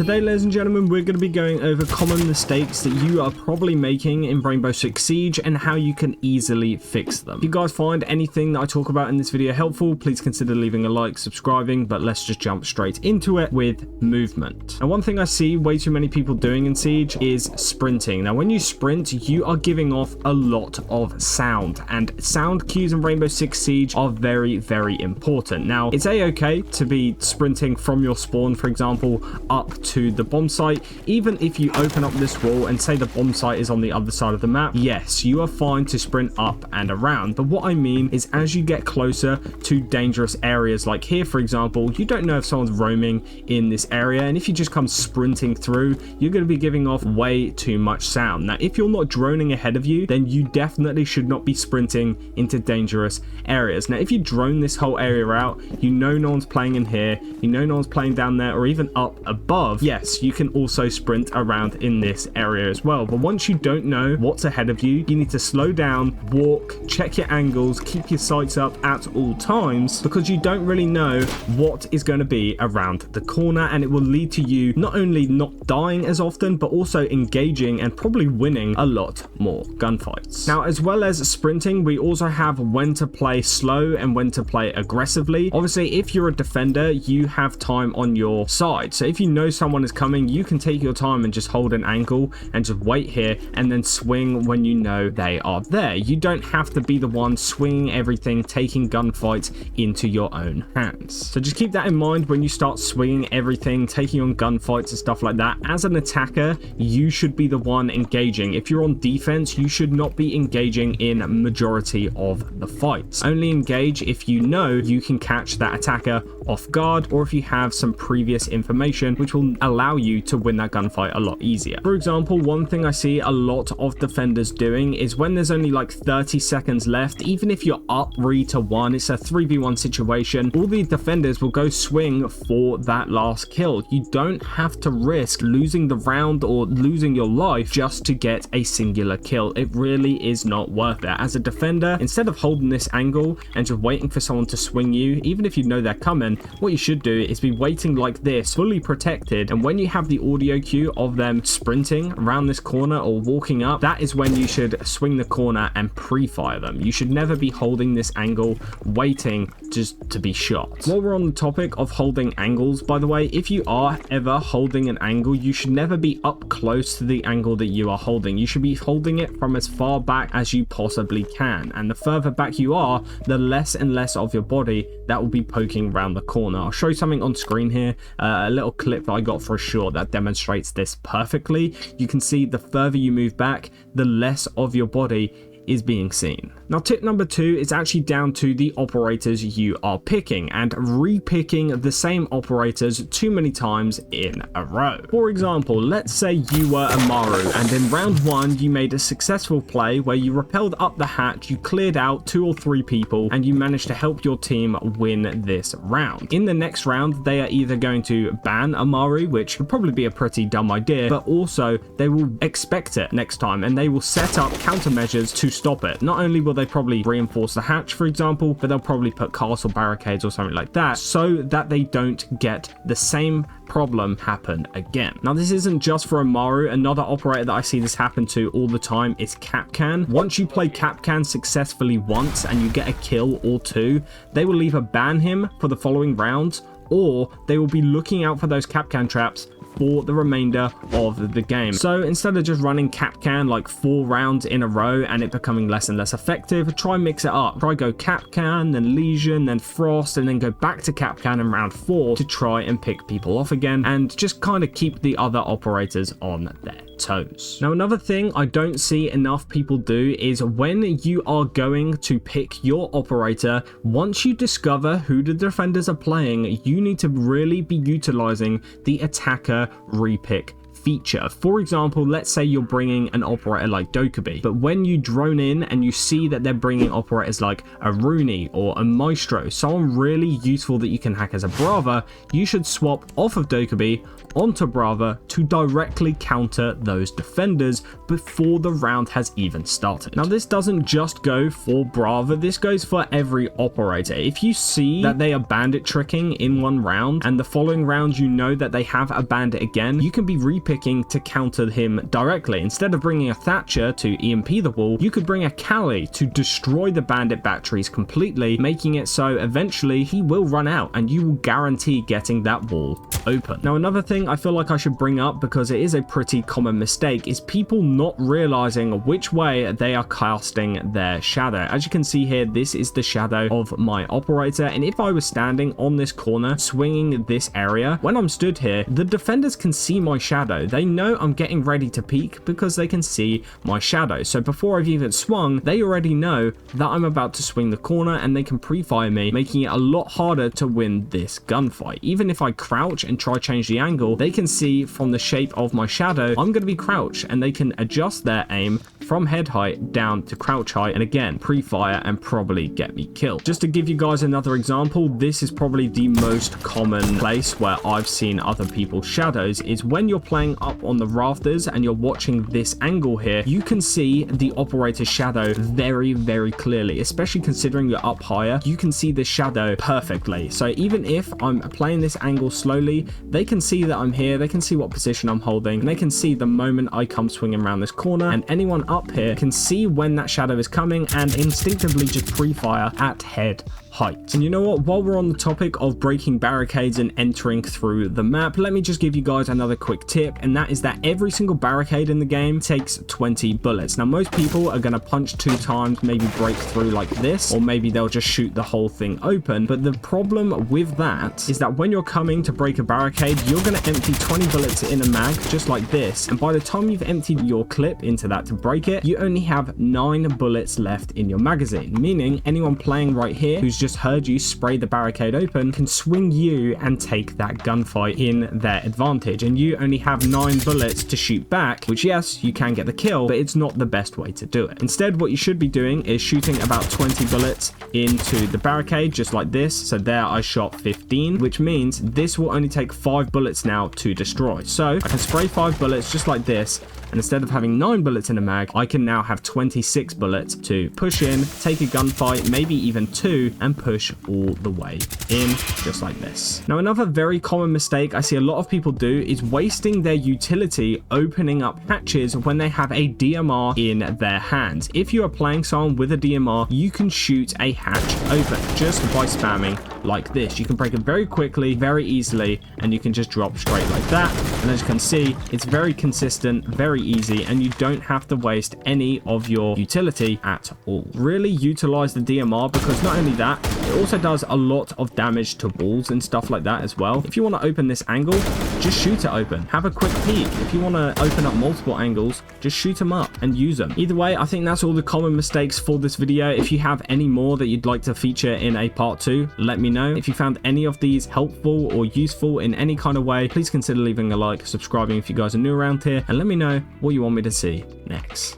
Today, ladies and gentlemen, we're going to be going over common mistakes that you are probably making in Rainbow Six Siege and how you can easily fix them. If you guys find anything that I talk about in this video helpful, please consider leaving a like, subscribing, but let's just jump straight into it with movement. Now, one thing I see way too many people doing in Siege is sprinting. Now, when you sprint, you are giving off a lot of sound, and sound cues in Rainbow Six Siege are very, very important. Now, it's a-okay to be sprinting from your spawn, for example, up to the bomb site. Even if you open up this wall and say the bomb site is on the other side of the map, yes, you are fine to sprint up and around. But what I mean is, as you get closer to dangerous areas, like here, for example, you don't know if someone's roaming in this area, and if you just come sprinting through, you're going to be giving off way too much sound. Now, if you're not droning ahead of you, then you definitely should not be sprinting into dangerous areas. Now, if you drone this whole area out, you know no one's playing in here, you know no one's playing down there or even up above. Yes, you can also sprint around in this area as well. But once you don't know what's ahead of you, you need to slow down, walk, check your angles, keep your sights up at all times, because you don't really know what is going to be around the corner, and it will lead to you not only not dying as often, but also engaging and probably winning a lot more gunfights. Now, as well as sprinting, we also have when to play slow and when to play aggressively. Obviously, if you're a defender, you have time on your side. So if you know someone is coming, you can take your time and just hold an angle and just wait here and then swing when you know they are there. You don't have to be the one swinging everything, taking gunfights into your own hands. So just keep that in mind when you start swinging everything, taking on gunfights and stuff like that. As an attacker, you should be the one engaging. If you're on defense, you should not be engaging in majority of the fights. Only engage if you know you can catch that attacker off guard, or if you have some previous information which will allow you to win that gunfight a lot easier. For example, one thing I see a lot of defenders doing is when there's only like 30 seconds left, even if you're up 3-1, it's a 3v1 situation, all the defenders will go swing for that last kill. You don't have to risk losing the round or losing your life just to get a singular kill. It really is not worth it. As a defender, instead of holding this angle and just waiting for someone to swing you, even if you know they're coming, what you should do is be waiting like this, fully protected, and when you have the audio cue of them sprinting around this corner or walking up, that is when you should swing the corner and pre-fire them. You should never be holding this angle waiting just to be shot. While we're on the topic of holding angles, by the way, if you are ever holding an angle, you should never be up close to the angle that you are holding. You should be holding it from as far back as you possibly can, and the further back you are, the less and less of your body that will be poking around the corner. I'll show you something on screen here, a little clip that I got for a short that demonstrates this perfectly. You can see the further you move back, the less of your body is being seen. Now, tip number 2 is actually down to the operators you are picking and re-picking the same operators too many times in a row. For example, let's say you were Amaru and in round 1 you made a successful play where you rappelled up the hatch, you cleared out 2 or 3 people, and you managed to help your team win this round. In the next round, they are either going to ban Amaru, which would probably be a pretty dumb idea, but also they will expect it next time and they will set up countermeasures to stop it. Not only will they probably reinforce the hatch, for example, but they'll probably put castle barricades or something like that so that they don't get the same problem happen again. Now, this isn't just for Amaru. Another operator that I see this happen to all the time is Capcan. Once you play Capcan successfully once and you get a kill or 2, they will either ban him for the following rounds, or they will be looking out for those Capcan traps for the remainder of the game. So instead of just running Capcan like 4 rounds in a row and it becoming less and less effective, try mix it up. Try go Capcan, then Legion, then Frost, and then go back to Capcan in round 4 to try and pick people off again and just kind of keep the other operators on their toes. Now, another thing I don't see enough people do is when you are going to pick your operator, once you discover who the defenders are playing, you need to really be utilizing the attacker repick feature. For example, let's say you're bringing an operator like Dokkaebi, but when you drone in and you see that they're bringing operators like a Rooney or a Maestro, someone really useful that you can hack as a Brava, you should swap off of Dokkaebi onto Brava to directly counter those defenders before the round has even started. Now, this doesn't just go for Brava, this goes for every operator. If you see that they are bandit tricking in one round and the following round you know that they have a bandit again, you can be repicking to counter him directly. Instead of bringing a Thatcher to EMP the wall, you could bring a Cali to destroy the bandit batteries completely, making it so eventually he will run out and you will guarantee getting that wall open. Now, another thing I feel like I should bring up, because it is a pretty common mistake, is people not realizing which way they are casting their shadow. As you can see here, this is the shadow of my operator, and if I was standing on this corner swinging this area, when I'm stood here, the defenders can see my shadow. They know I'm getting ready to peek because they can see my shadow. So before I've even swung, they already know that I'm about to swing the corner and they can pre-fire me, making it a lot harder to win this gunfight. Even if I crouch and try change the angle, they can see from the shape of my shadow I'm going to be crouched, and they can adjust their aim from head height down to crouch height, and again pre-fire and probably get me killed. Just to give you guys another example, this is probably the most common place where I've seen other people's shadows, is when you're playing up on the rafters and you're watching this angle here, you can see the operator's shadow very, very clearly, especially considering you're up higher. You can see the shadow perfectly. So even if I'm playing this angle slowly, they can see that I'm here, they can see what position I'm holding, and they can see the moment I come swinging around this corner, and anyone up here can see when that shadow is coming and instinctively just pre-fire at head height. And you know what, while we're on the topic of breaking barricades and entering through the map, let me just give you guys another quick tip, and that is that every single barricade in the game takes 20 bullets. Now, most people are going to punch 2 times, maybe break through like this, or maybe they'll just shoot the whole thing open. But the problem with that is that when you're coming to break a barricade, you're going to empty 20 bullets in a mag just like this, and by the time you've emptied your clip into that to break it, you only have 9 bullets left in your magazine, meaning anyone playing right here who's just heard you spray the barricade open can swing you and take that gunfight in their advantage, and you only have 9 bullets to shoot back, which, yes, you can get the kill, but it's not the best way to do it. Instead, what you should be doing is shooting about 20 bullets into the barricade just like this. So there I shot 15, which means this will only take 5 bullets now to destroy. So I can spray 5 bullets just like this, and instead of having 9 bullets in a mag, I can now have 26 bullets to push in, take a gunfight, maybe even 2, and push all the way in just like this. Now, another very common mistake I see a lot of people do is wasting their utility opening up hatches when they have a DMR in their hands. If you are playing someone with a DMR, you can shoot a hatch open just by spamming like this. You can break it very quickly, very easily, and you can just drop straight like that. And as you can see, it's very consistent, very easy, and you don't have to waste any of your utility at all. Really utilize the DMR, because not only that, it also does a lot of damage to walls and stuff like that as well. If you want to open this angle, just shoot it open. Have a quick peek. If you want to open up multiple angles, just shoot them up and use them. Either way, I think that's all the common mistakes for this video. If you have any more that you'd like to feature in a part 2, let me know. If you found any of these helpful or useful in any kind of way, please consider leaving a like, subscribing if you guys are new around here, and let me know what you want me to see next.